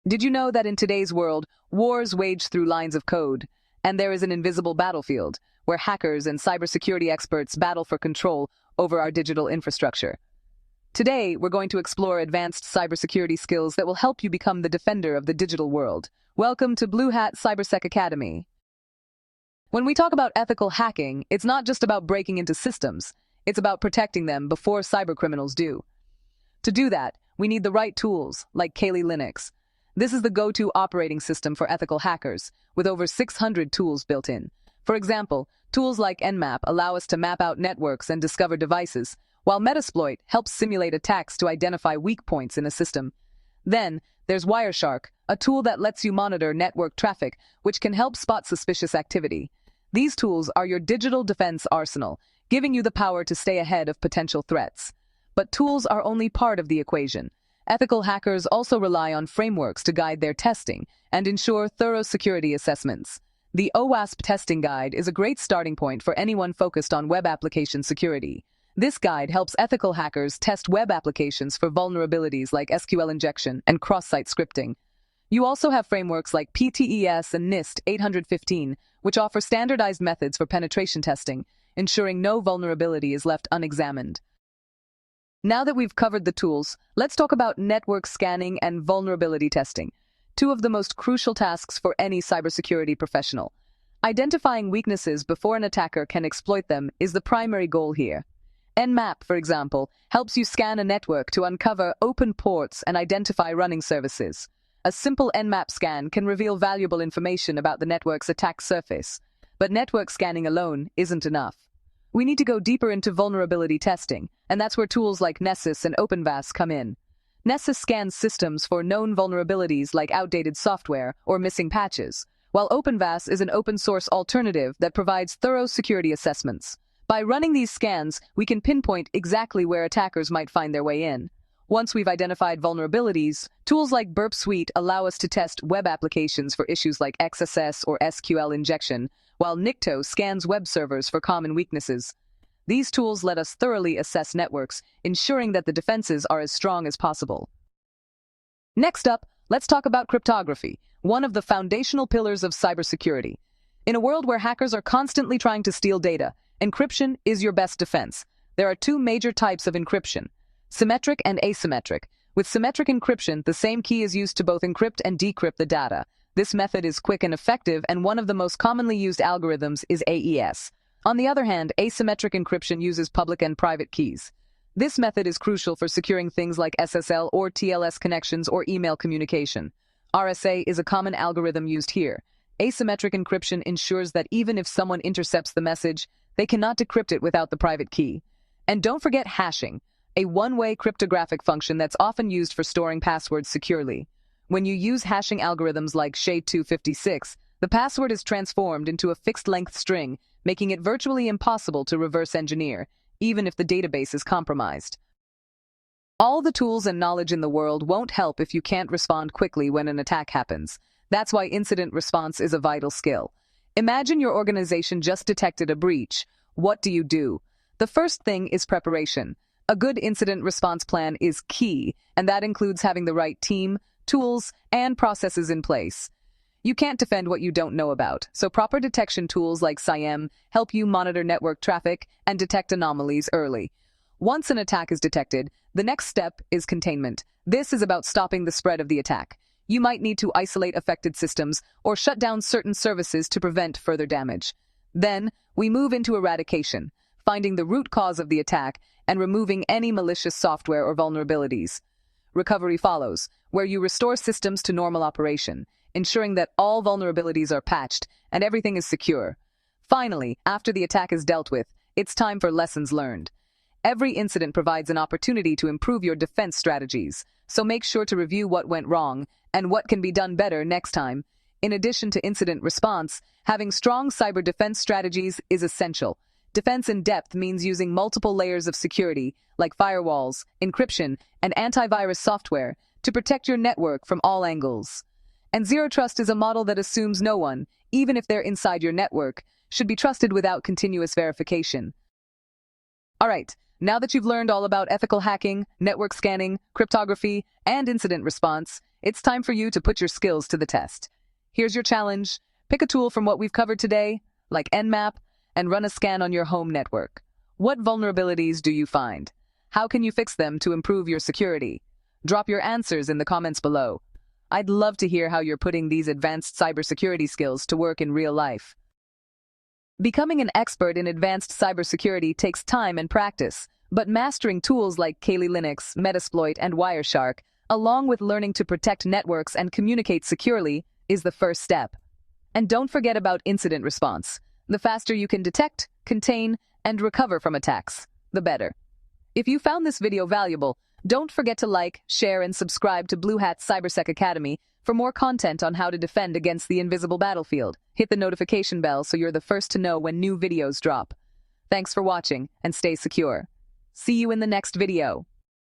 Did you know that in today's world, wars wage through lines of code, and there is an invisible battlefield where hackers and cybersecurity experts battle for control over our digital infrastructure? Today, we're going to explore advanced cybersecurity skills that will help you become the defender of the digital world. Welcome to Bluehat Cybersec Academy. When we talk about ethical hacking, it's not just about breaking into systems, it's about protecting them before cybercriminals do. To do that, we need the right tools, like Kali Linux. This is the go-to operating system for ethical hackers, with over 600 tools built in. For example, tools like Nmap allow us to map out networks and discover devices, while Metasploit helps simulate attacks to identify weak points in a system. Then, there's Wireshark, a tool that lets you monitor network traffic, which can help spot suspicious activity. These tools are your digital defense arsenal, giving you the power to stay ahead of potential threats. But tools are only part of the equation. Ethical hackers also rely on frameworks to guide their testing and ensure thorough security assessments. The OWASP testing guide is a great starting point for anyone focused on web application security. This guide helps ethical hackers test web applications for vulnerabilities like SQL injection and cross-site scripting. You also have frameworks like PTES and NIST 815, which offer standardized methods for penetration testing, ensuring no vulnerability is left unexamined. Now that we've covered the tools, let's talk about network scanning and vulnerability testing, two of the most crucial tasks for any cybersecurity professional. Identifying weaknesses before an attacker can exploit them is the primary goal here. Nmap, for example, helps you scan a network to uncover open ports and identify running services. A simple Nmap scan can reveal valuable information about the network's attack surface, but network scanning alone isn't enough. We need to go deeper into vulnerability testing, and that's where tools like Nessus and OpenVAS come in. Nessus scans systems for known vulnerabilities like outdated software or missing patches, while OpenVAS is an open-source alternative that provides thorough security assessments. By running these scans, we can pinpoint exactly where attackers might find their way in. Once we've identified vulnerabilities, tools like Burp Suite allow us to test web applications for issues like XSS or SQL injection, while Nikto scans web servers for common weaknesses. These tools let us thoroughly assess networks, ensuring that the defenses are as strong as possible. Next up, let's talk about cryptography, one of the foundational pillars of cybersecurity. In a world where hackers are constantly trying to steal data, encryption is your best defense. There are two major types of encryption: symmetric and asymmetric. With symmetric encryption, the same key is used to both encrypt and decrypt the data. This method is quick and effective, and one of the most commonly used algorithms is AES. On the other hand, asymmetric encryption uses public and private keys. This method is crucial for securing things like SSL or TLS connections or email communication. RSA is a common algorithm used here. Asymmetric encryption ensures that even if someone intercepts the message, they cannot decrypt it without the private key. And don't forget hashing, a one-way cryptographic function that's often used for storing passwords securely. When you use hashing algorithms like SHA-256, the password is transformed into a fixed-length string, making it virtually impossible to reverse engineer, even if the database is compromised. All the tools and knowledge in the world won't help if you can't respond quickly when an attack happens. That's why incident response is a vital skill. Imagine your organization just detected a breach. What do? The first thing is preparation. A good incident response plan is key, and that includes having the right team, tools, and processes in place. You can't defend what you don't know about, so proper detection tools like CIEM help you monitor network traffic and detect anomalies early. Once an attack is detected, the next step is containment. This is about stopping the spread of the attack. You might need to isolate affected systems or shut down certain services to prevent further damage. Then, we move into eradication, finding the root cause of the attack and removing any malicious software or vulnerabilities. Recovery follows, where you restore systems to normal operation, ensuring that all vulnerabilities are patched and everything is secure. Finally, after the attack is dealt with, it's time for lessons learned. Every incident provides an opportunity to improve your defense strategies, so make sure to review what went wrong and what can be done better next time. In addition to incident response, having strong cyber defense strategies is essential. Defense in depth means using multiple layers of security, like firewalls, encryption, and antivirus software, to protect your network from all angles. And zero trust is a model that assumes no one, even if they're inside your network, should be trusted without continuous verification. Alright, Now that you've learned all about ethical hacking, network scanning, cryptography, and incident response, it's time for you to put your skills to the test. Here's your challenge. Pick a tool from what we've covered today, like Nmap, and run a scan on your home network. What vulnerabilities do you find? How can you fix them to improve your security? Drop your answers in the comments below. I'd love to hear how you're putting these advanced cybersecurity skills to work in real life. Becoming an expert in advanced cybersecurity takes time and practice, but mastering tools like Kali Linux, Metasploit, and Wireshark, along with learning to protect networks and communicate securely, is the first step. And don't forget about incident response. The faster you can detect, contain, and recover from attacks, the better. If you found this video valuable, don't forget to like, share, and subscribe to Bluehat's Cybersec Academy for more content on how to defend against the invisible battlefield. Hit the notification bell so you're the first to know when new videos drop. Thanks for watching, and stay secure. See you in the next video.